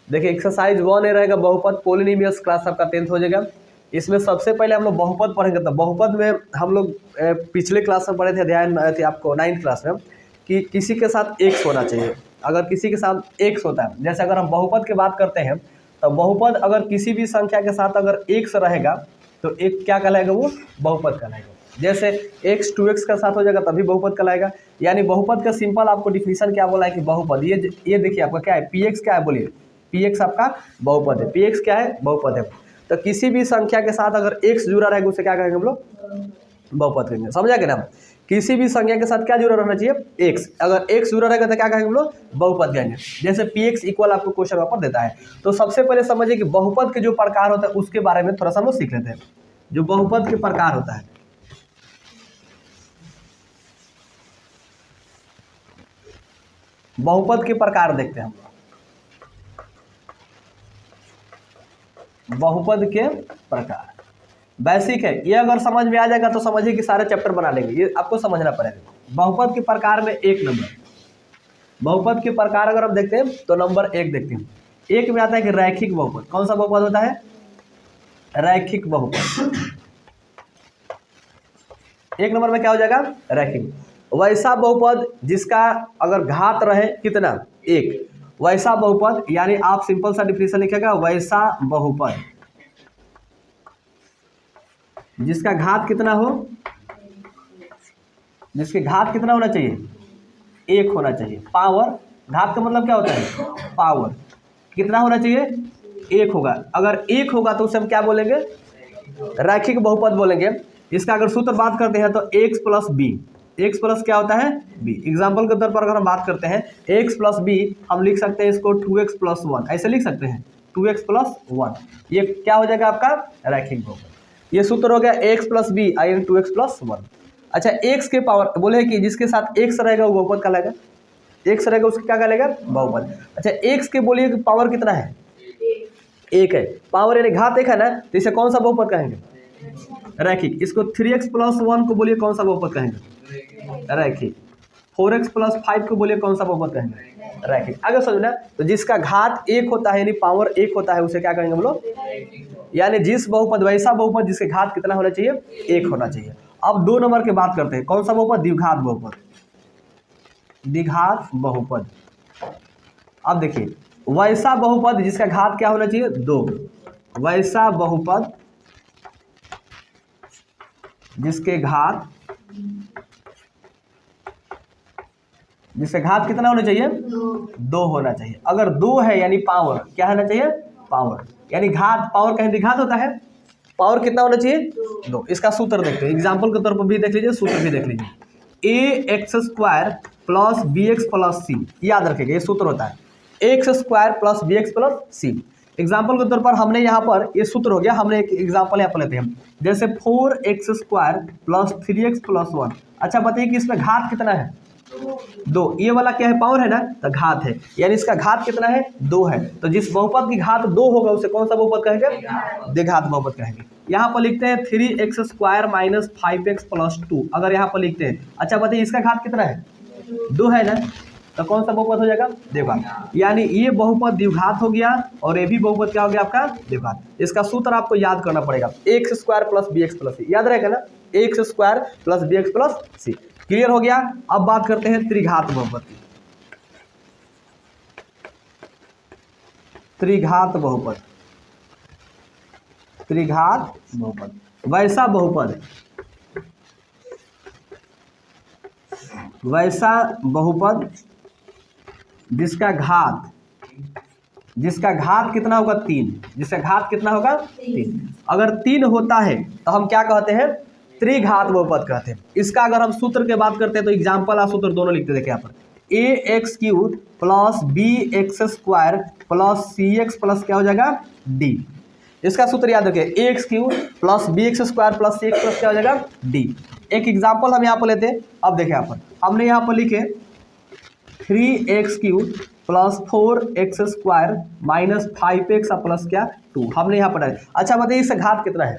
देखिए एक्सरसाइज 1 रहेगा बहुपद पोलिनिमियस क्लास आपका 10th हो जाएगा। इसमें सबसे पहले हम लोग बहुपद पढ़ेंगे। तो बहुपद में हम लोग पिछले क्लास में पढ़े थे, ध्यान थे आपको 9th क्लास में, कि किसी के साथ एक्स होना चाहिए। अगर किसी के साथ एक्स होता है, जैसे अगर हम बहुपद की बात करते हैं तो बहुपद अगर किसी भी संख्या के साथ अगर एक्स रहेगा तो एक क्या कहलाएगा, वो बहुपद कहलाएगा। जैसे x 2x का साथ हो जाएगा तभी बहुपद कहलाएगा। यानी बहुपद का सिंपल आपको डिफिनीशन क्या बोला है कि बहुपद, ये देखिए आपका क्या है, px क्या है, बोलिए px आपका बहुपद है, px क्या है, बहुपद है। तो किसी भी संख्या के साथ अगर x जुड़ा रहेगा उसे क्या कहेंगे हम लोग, बहुपद कहेंगे। समझा क्या ना, किसी भी संख्या के साथ क्या जुड़ा रहना चाहिए, x। अगर x जुड़ा रहेगा तो क्या कहेंगे हम लोग, बहुपद कहेंगे। जैसे px इक्वल आपको क्वेश्चन पेपर देता है। तो सबसे पहले समझिए कि बहुपद के जो प्रकार होता है उसके बारे में थोड़ा सा हम लोग सीख लेते हैं। जो बहुपद के प्रकार होता है, बहुपद के प्रकार देखते हैं हम। बहुपद के प्रकार बेसिक है, ये अगर समझ में आ जाएगा तो समझिए कि सारे चैप्टर बना लेंगे, ये आपको समझना पड़ेगा। बहुपद के प्रकार में 1 नंबर, बहुपद के प्रकार अगर हम देखते हैं तो नंबर 1 देखते हैं। 1 में आता है कि रैखिक बहुपद। कौन सा बहुपद होता है, रैखिक बहुपद। 1 नंबर में क्या हो जाएगा, रैखिक। वैसा बहुपद जिसका अगर घात रहे कितना, 1, वैसा बहुपद, यानी आप सिंपल सा डिफिनेशन लिखेगा, वैसा बहुपद जिसका घात कितना हो, जिसके घात कितना होना चाहिए, 1 होना चाहिए। पावर, घात का मतलब क्या होता है, पावर। कितना होना चाहिए, 1 होगा। अगर 1 होगा तो उसे हम क्या बोलेंगे, रैखिक बहुपद बोलेंगे। इसका अगर सूत्र बात करते हैं तो x plus b, x plus क्या होता है, b। एग्जाम्पल के तौर पर अगर हम बात करते हैं x प्लस बी, हम लिख सकते हैं इसको 2x प्लस 1, ऐसे लिख सकते हैं 2x प्लस 1। ये क्या हो जाएगा आपका रैखिक बहुपद। ये सूत्र हो गया x plus b i 2x plus 1। अच्छा, x के पावर बोले कि जिसके साथ x रहेगा वो बहुपद कहलाएगा, x रहेगा उसका क्या कहलाएगा, बहुपद। अच्छा, x के बोलिए कि पावर कितना है, 1 है। पावर यानी घात 1 है ना, तो इसे कौन सा बहुपद कहेंगे, रैखिक। इसको 3x प्लस 1 को बोलिए कौन सा बहुपद कहेंगे, रैखिक। 4x प्लस 5 को बोलिए कौन सा बहुपद कहेंगे, रैखिक। आगे समझना, तो जिसका घात 1 होता है यानी पावर 1 होता है उसे क्या कहेंगे हम लोग, यानी जिस बहुपद, वैसा बहुपद जिसके घात कितना होना चाहिए, 1 होना चाहिए। अब 2 नंबर की बात करते हैं, कौन सा बहुपद, द्विघात बहुपद, द्विघात बहुपद। अब देखिए, वैसा बहुपद जिसका घात क्या होना चाहिए, 2, वैसा बहुपद जिसके घात, जिसके घात कितना होना चाहिए, 2 होना चाहिए। अगर 2 है यानी पावर क्या होना चाहिए, पावर, यानी घात, पावर कहीं द्विघात होता है, पावर कितना होना चाहिए, 2। इसका सूत्र देखते हैं, एग्जाम्पल के तौर पर भी देख लीजिए, सूत्र भी देख लीजिए। ax² प्लस bx प्लस सी, याद रखेंगे ये सूत्र होता है, ax² प्लस bx प्लस सी। एग्जाम्पल के तौर पर हमने यहाँ पर ये सूत्र हो गया, हमने एक एग्जाम्पल यहाँ पर लेते हैं, जैसे 4x² प्लस 3x प्लस 1। अच्छा बताइए कि इसमें घात कितना है, 2। ये वाला क्या है, पावर है ना, तो घात है, यानी इसका घात कितना है, 2 है। तो जिस बहुपद की घात 2 होगा उसे कौन सा बहुपद कहेंगे, द्विघात बहुपद कहेंगे। यहाँ पर लिखते हैं 3x² माइनस 5x प्लस 2, अगर यहाँ पर लिखते हैं। अच्छा बताइए इसका घात कितना है, 2 है ना, तो कौन सा बहुपद हो जाएगा, द्विघात। यानी ये बहुपद द्विघात हो गया और ये भी बहुपद क्या हो गया आपका, द्विघात। इसका सूत्र आपको याद करना पड़ेगा, x² प्लस bx प्लस सी, याद रहेगा ना, x² प्लस bx प्लस सी। क्लियर हो गया। अब बात करते हैं त्रिघात बहुपद की। त्रिघात बहुपद, त्रिघात बहुपद वैसा बहुपद, वैसा बहुपद जिसका घात, जिसका घात कितना होगा, 3, जिसका घात कितना होगा, 3। अगर 3 होता है तो हम क्या कहते हैं, त्रिघात बहुपद कहते हैं। इसका अगर हम सूत्र की बात करते हैं तो एग्जाम्पल और सूत्र दोनों लिखते देखिए यहाँ पर, ax³ plus bx² plus cx plus क्या हो जाएगा, d। इसका सूत्र याद रखिए, ax³ plus bx² plus cx plus क्या हो जाएगा, d। एक एग्जाम्पल हम यहाँ पर लेते हैं। अब देखिए यहाँ पर हमने यहाँ पर लिखे 3x³ plus 4x² minus 5x plus क्या 2, हमने यहाँ पर डाले। अच्छा बताइए इसका घात कितना है,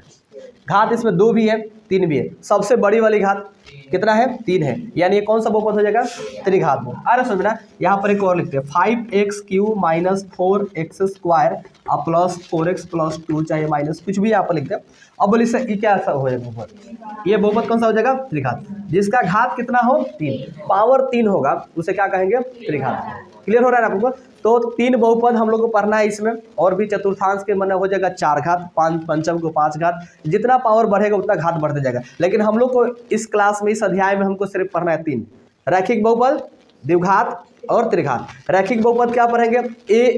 घात इसमें 2 भी है 3 भी है, सबसे बड़ी वाली घात कितना है 3 है, यानी ये कौन सा बहुपद हो जाएगा त्रिघात बहुपद। अरे समझना यहाँ पर एक और लिखते हैं 5x³ माइनस 4x² अब प्लस 4x प्लस 2 चाहे माइनस कुछ भी यहाँ पर लिखते हैं। अब बोलिए सर ये क्या हो जाएगा बहुपद, ये बहुपद कौन सा हो जाएगा त्रिघात, जिसका घात कितना हो 3 पावर 3 होगा उसे क्या कहेंगे त्रिघात। क्लियर हो रहा है ना आपको। तो 3 बहुपद हम लोग को पढ़ना है इसमें, और भी चतुर्थांश के मन हो जाएगा 4 घात, पंचम को 5 घात, जितना पावर बढ़ेगा उतना घात बढ़ते जाएगा। लेकिन हम लोग को इस क्लास में इस अध्याय में हमको सिर्फ पढ़ना है 3 रैखिक बहुपद, द्विघात और त्रिघात। रैखिक बहुपद क्या पढ़ेंगे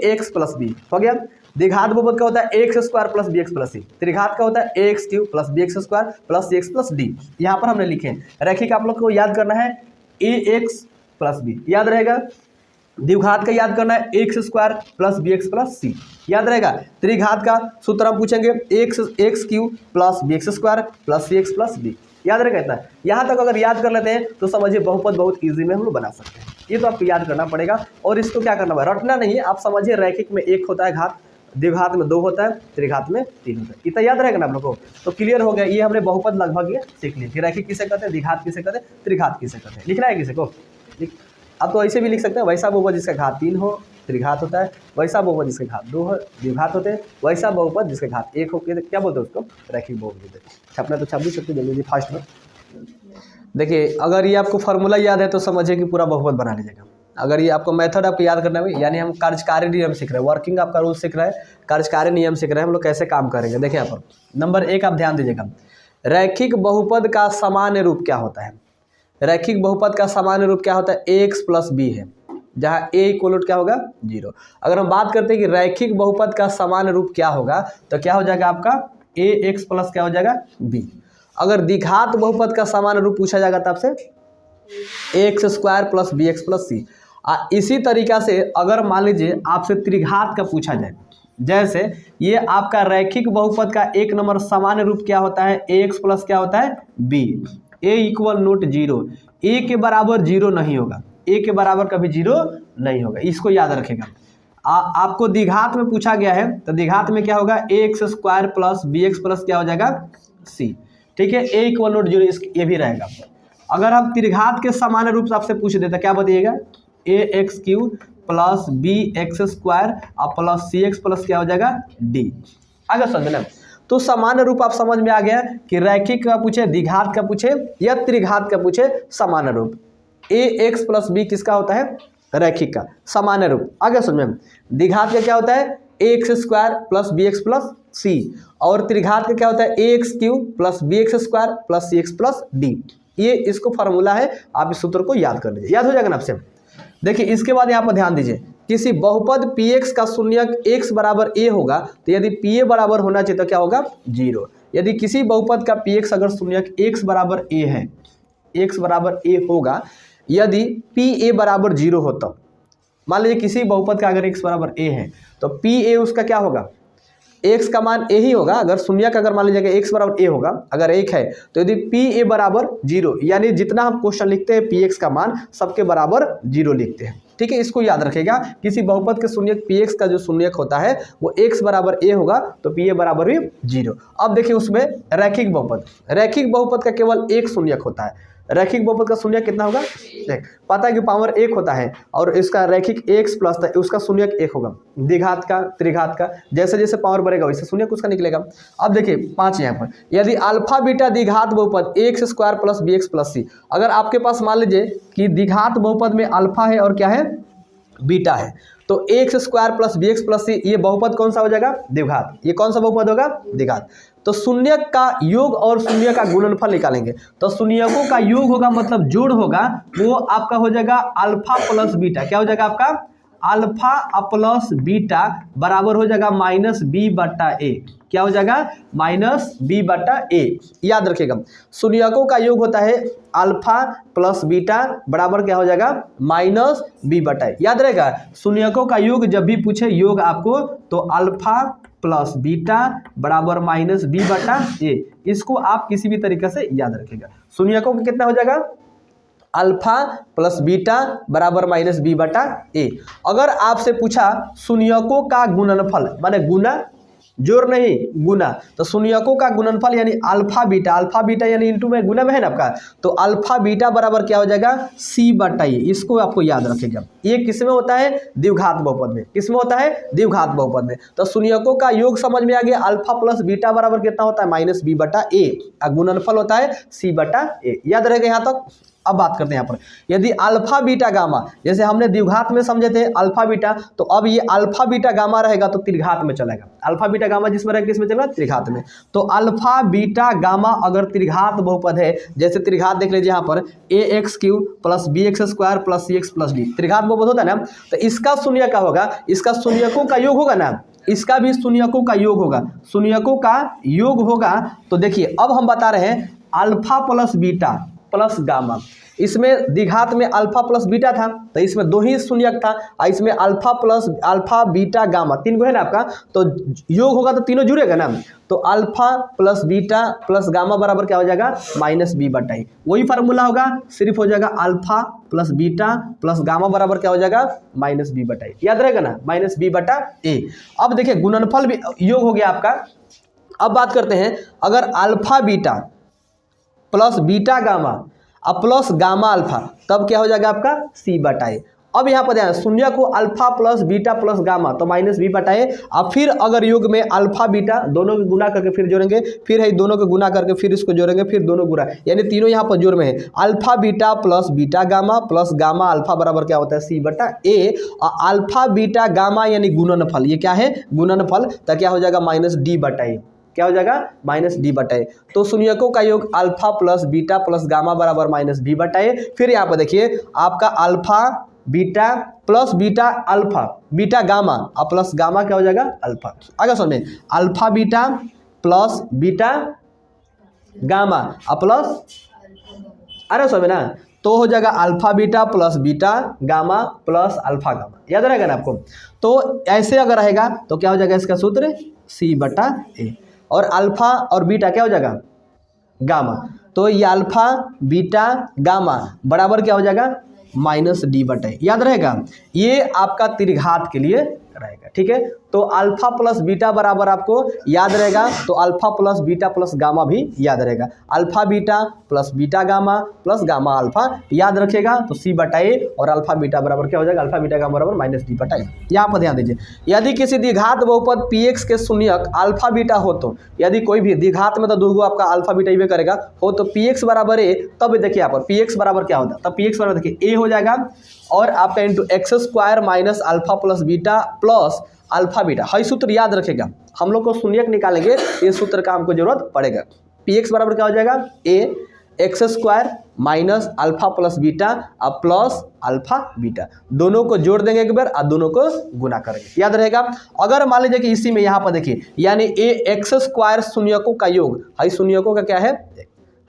ax प्लस b हो गया, द्विघात बहुपद का होता है ax² plus bx plus c, त्रिघात का होता है ax³ plus bx² plus cx plus d। यहाँ पर हमने लिखे हैं। रैखिक आप लोग को याद करना है ax प्लस b याद रहेगा, द्विघात का याद करना है x² plus bx plus c याद रहेगा, त्रिघात का सूत्र हम पूछेंगे x³ plus bx² plus cx plus d याद रहेगा। इतना यहाँ तक अगर याद कर लेते हैं तो समझिए बहुपद बहुत इजी में हम लोग बना सकते हैं। ये तो आपको याद करना पड़ेगा, और इसको क्या करना है रटना नहीं है, आप समझिए रैखिक में 1 होता है घात, द्विघात में 2 होता है, त्रिघात में 3 होता है। इतना याद रहेगा ना आप लोग को, तो क्लियर हो गया। ये हमने बहुपद लगभग ये सीख लिए कि रैखिक किसे कहते हैं, द्विघात किसे कहते हैं, त्रिघात किसे कहते हैं। लिखना है किसी को, अब तो ऐसे भी लिख सकते हैं वैसा बहुपद जिसका घात 3 हो त्रिघात होता है, वैसा बहुपद जिसके घात 2 हो द्विघात होते हैं, वैसा बहुपद जिसके घात 1 हो क्या बोलते हैं उसको रैखिक बहुपद। छपना तो 26 सकते जल्दी फास्ट में। देखिए अगर ये आपको फार्मूला याद है तो समझिए कि पूरा बहुपद बना लीजिएगा। अगर ये आपको मेथड आपको याद करना है, यानी हम कार्यकारी नियम सीख रहे हैं, वर्किंग आपका रूल सीख रहे हैं, कार्यकारी नियम सीख रहे हैं हम लोग कैसे काम करेंगे। देखिए यहाँ पर नंबर 1 आप ध्यान दीजिएगा, रैखिक बहुपद का सामान्य रूप क्या होता है। रैखिक बहुपद का सामान्य रूप क्या होता है ax प्लस b है, जहाँ a इक्वल क्या होगा 0। अगर हम बात करते हैं कि रैखिक बहुपद का सामान्य रूप क्या होगा तो क्या हो जाएगा आपका ax प्लस क्या हो जाएगा b। अगर द्विघात बहुपद का सामान्य रूप पूछा जाएगा तब से ax² plus bx plus c। इसी तरीका से अगर मान लीजिए आपसे त्रिघात का पूछा जाए, जैसे ये आपका रैखिक बहुपद का 1 नंबर सामान्य रूप क्या होता है ax प्लस क्या होता है b, a equal note 0, a के बराबर 0 नहीं होगा, a के बराबर कभी 0 नहीं होगा, इसको याद रखेगा। आपको द्विघात में पूछा गया है तो द्विघात में क्या होगा ax² प्लस bx प्लस क्या हो जाएगा c, ठीक है, a इक्वल नोट 0 ये भी रहेगा। अगर हम त्रिघात के सामान्य रूप से आपसे पूछ देते क्या बताइएगा ax³ प्लस bx² और प्लस cx प्लस क्या हो जाएगा d। आगे समझना, तो सामान्य रूप आप समझ में आ गया कि रैखिक का पूछे, द्विघात का पूछे या त्रिघात का पूछे, सामान्य रूप ax प्लस b किसका होता है रैखिक का सामान्य रूप। आगे समझ में, द्विघात का क्या होता है ax² plus bx plus c, और त्रिघात का क्या होता है ax³ plus bx² plus cx plus d। ये इसको फार्मूला है, आप इस सूत्र को याद कर लीजिए, याद हो जाएगा ना आपसे। देखिए इसके बाद यहाँ पर ध्यान दीजिए, किसी बहुपद px का शून्यक x बराबर a होगा तो यदि pa बराबर होना चाहिए तो क्या होगा 0। यदि किसी बहुपद का px अगर शून्यक x बराबर a है, x बराबर a होगा, यदि pa बराबर 0 हो तो मान लीजिए किसी बहुपद का अगर x बराबर a है तो pa उसका क्या होगा x का मान a ही होगा। अगर शून्यक अगर मान लीजिए x बराबर a होगा, अगर 1 है तो यदि pa बराबर 0, यानी जितना हम क्वेश्चन लिखते हैं px का मान सबके बराबर 0 लिखते हैं, ठीक है। इसको याद रखेगा, किसी बहुपद के शून्यक px का जो शून्यक होता है वो x बराबर a होगा तो pa बराबर भी 0। अब देखिए उसमें रैखिक बहुपद, रैखिक बहुपद का केवल एक शून्यक होता है। रैखिक बहुपद का शून्यक कितना होगा, देख पता है कि पावर 1 होता है और इसका रैखिक x प्लस था, उसका शून्यक 1 होगा। द्विघात का त्रिघात का जैसे जैसे पावर बढ़ेगा वैसे शून्यक उसका निकलेगा। अब देखिए 5 यहाँ पर, यदि अल्फा बीटा द्विघात बहुपद ax² plus bx plus c, अगर आपके पास मान लीजिए कि द्विघात बहुपद में अल्फा है और क्या है बीटा है, तो ax² plus bx plus c ये बहुपद कौन सा हो जाएगा द्विघात। ये कौन सा बहुपद होगा द्विघात। तो शून्यक का योग और शून्य का गुणनफल निकालेंगे, तो शून्यकों का योग होगा मतलब जोड़ होगा, वो आपका हो जाएगा अल्फा प्लस बीटा। क्या हो जाएगा आपका अल्फा प्लस बीटा बराबर हो जाएगा माइनस बी बट्टा ए। क्या हो जाएगा माइनस बी बट्टा ए। याद रखिएगा शून्यकों का योग होता है अल्फा प्लस बीटा बराबर क्या हो जाएगा माइनस बी बट्टा ए। याद रहेगा शून्यकों का योग जब भी पूछे योग आपको तो अल्फा प्लस बीटा बराबर माइनस बी बटा ए, इसको आप किसी भी तरीके से याद रखिएगा। शून्यकों का कितना हो जाएगा अल्फा प्लस बीटा बराबर माइनस बी बटा ए। अगर आपसे पूछा शून्यकों का गुणनफल माने गुना जोड़ नहीं गुना, तो शून्यकों का गुणनफल यानी अल्फा बीटा यानी इंटू में गुना में है ना आपका, तो अल्फा बीटा बराबर क्या हो जाएगा सी बटा ए। इसको आपको याद रखेगा। ये किस में होता है द्विघात बहुपद में, किस में होता है द्विघात बहुपद में। तो शून्यकों का योग समझ में आ गया, अल्फा प्लस बीटा बराबर कितना होता है माइनस बी बटा ए, गुणनफल होता है सी बटा ए। याद रहेगा यहाँ तक। अब बात करते हैं यहाँ पर, यदि अल्फा बीटा गामा, जैसे हमने द्विघात में समझे थे अल्फा बीटा, तो अब ये अल्फा बीटा गामा रहेगा तो त्रिघात में चलेगा। अल्फा बीटा गामा जिसमें रहेगा किसमें चलेगा त्रिघात में। तो अल्फा बीटा गामा अगर त्रिघात बहुपद है, जैसे त्रिघात देख लीजिए यहाँ पर ax³ plus bx² plus cx plus D, त्रिघात बहुपद होता है ना, तो इसका शून्य क्या होगा, इसका शून्यकों का योग होगा ना, इसका भी शून्यकों का योग होगा, शून्यकों का योग होगा। तो देखिए अब हम बता रहे हैं alpha plus beta plus gamma, इसमें द्विघात में अल्फा प्लस बीटा था तो इसमें दो ही शून्यक था, और इसमें अल्फा बीटा गामा तीन को है ना आपका, तो योग होगा तो तीनों जुड़ेगा ना, तो alpha plus beta plus gamma बराबर क्या हो जाएगा माइनस बी बटा ए। वही फार्मूला होगा, सिर्फ हो जाएगा alpha plus beta plus gamma बराबर क्या हो जाएगा माइनस बी बटा ए। याद रहेगा ना माइनस बी बटा ए। अब देखिए गुणनफल भी योग हो गया आपका। अब बात करते हैं, अगर alpha beta plus beta gamma अब प्लस गामा अल्फा, तब क्या हो जाएगा आपका सी बटा ए। अब यहाँ पर ध्यान, शून्य को alpha plus beta plus gamma तो माइनस बी बटा ए। अब फिर अगर योग में अल्फा बीटा दोनों को गुना करके फिर जोड़ेंगे, फिर है दोनों को गुना करके फिर इसको जोड़ेंगे, फिर दोनों गुना, यानी तीनों यहाँ पर जोड़ में है। Alpha beta plus beta gamma plus gamma alpha बराबर क्या होता है सी बटा ए। और अल्फा बीटा गामा यानी गुणनफल, ये क्या है गुणनफल, तो क्या हो जाएगा माइनस डी बटा ए। क्या हो जाएगा माइनस डी बटा ए। तो शून्यकों का योग alpha plus beta plus gamma बराबर माइनस बी बटा ए। फिर यहाँ पर देखिए आपका alpha beta plus beta alpha beta gamma और प्लस गामा क्या हो जाएगा अल्फा। आगे समझ में, alpha beta plus beta gamma और प्लस, अरे समझ ना, तो हो जाएगा alpha beta plus beta gamma plus alpha gamma. याद रहेगा ना आपको। तो ऐसे अगर रहेगा तो क्या हो जाएगा इसका सूत्र सी बटा ए, और अल्फा और बीटा क्या हो जाएगा गामा, तो ये अल्फा बीटा गामा बराबर क्या हो जाएगा माइनस डी बटा ए। याद रहेगा, ये आपका त्रिघात के लिए रहेगा। ठीक है, तो अल्फा प्लस बीटा बराबर आपको याद रहेगा, तो alpha plus beta plus gamma भी याद रहेगा। Alpha beta plus beta gamma plus gamma alpha याद रखेगा, तो सी बटा ए, और अल्फा बीटा बराबर क्या हो जाएगा अल्फा बीटा गामा बराबर माइनस डी बटा ए। यहाँ पर ध्यान दीजिए, यदि किसी द्विघात बहुपद px के शून्यक अल्फा बीटा हो, तो यदि कोई भी द्विघात में तो दो आपका अल्फा बीटा ये करेगा हो, तो px बराबर ए, तब देखिए यहाँ पर px बराबर क्या होता है, तब px बराबर देखिए ए हो जाएगा, और आपका into x² minus alpha plus beta plus alpha beta. हई सूत्र याद रखेगा, हम लोग को शून्यक निकालेंगे ये सूत्र का हमको जरूरत पड़ेगा। px बराबर क्या हो जाएगा ए x² minus alpha plus beta और प्लस अल्फा बीटा, दोनों को जोड़ देंगे एक बार और दोनों को गुना करेंगे। याद रहेगा। अगर मान लीजिए कि इसी में यहाँ पर देखिए, यानी ए x² शून्यकों का योग, हई शून्यकों का क्या है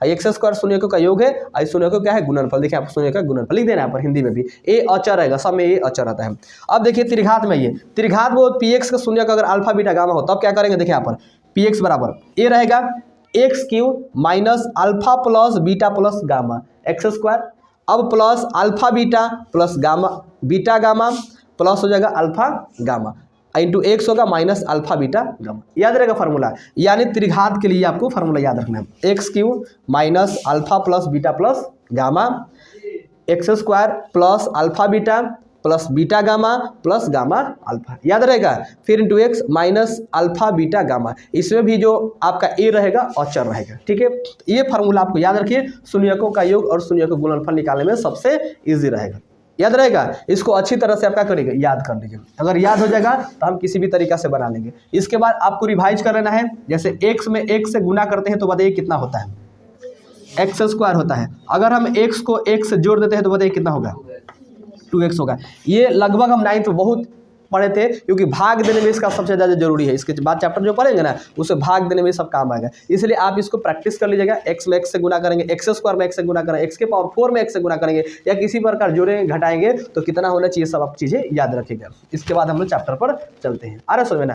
x² शून्यकों का योग है, आई शून्यकों क्या है गुणनफल। देखिए आप शून्य का गुणनफल लिख देना यहाँ पर हिंदी में भी, ए अचर रहेगा, सब में ए अचर रहता है। अब देखिए त्रिघात में, ये त्रिघात वो px का शून्य का अगर अल्फा बीटा गामा हो तब क्या करेंगे, देखिए यहाँ पर px बराबर ए रहेगा x³ minus alpha plus beta plus gamma x², अब plus alpha beta plus gamma beta gamma plus हो जाएगा अल्फा गामा इंटू एक्स होगा माइनस अल्फा बीटा गामा। याद रहेगा फार्मूला, यानी त्रिघात के लिए आपको फार्मूला याद रखना है, x³ minus alpha plus beta plus gamma x² plus alpha beta plus beta gamma plus gamma alpha. याद रहेगा, फिर into x minus alpha beta gamma, इसमें भी जो आपका ए रहेगा अचर रहेगा। ठीक है, ये फार्मूला आपको याद रखिए, शून्यकों का योग और शून्यकों गुणनफल निकालने में सबसे ईजी रहेगा। याद रहेगा, इसको अच्छी तरह से आप क्या करेंगे याद कर लीजिए, अगर याद हो जाएगा तो हम किसी भी तरीका से बना लेंगे। इसके बाद आपको रिवाइज कर लेना है, जैसे x में x से गुना करते हैं तो बताइए कितना होता है x² होता है, अगर हम x को x से जोड़ देते हैं तो बताइए कितना होगा 2x होगा। ये लगभग हम 9th बहुत पढ़े थे, क्योंकि भाग देने में इसका सबसे ज़्यादा जरूरी है। इसके बाद चैप्टर जो पढ़ेंगे ना उसे भाग देने में सब काम आएगा, इसलिए आप इसको प्रैक्टिस कर लीजिएगा। x में x से गुना करेंगे, x² में x से गुना करेंगे, x के पावर 4 में x से गुना करेंगे, या किसी प्रकार जोड़ेंगे घटाएंगे तो कितना होना चाहिए, सब आप चीज़ें याद रखिएगा। इसके बाद हम लोग चैप्टर पर चलते हैं। आ रहा समझ में ना।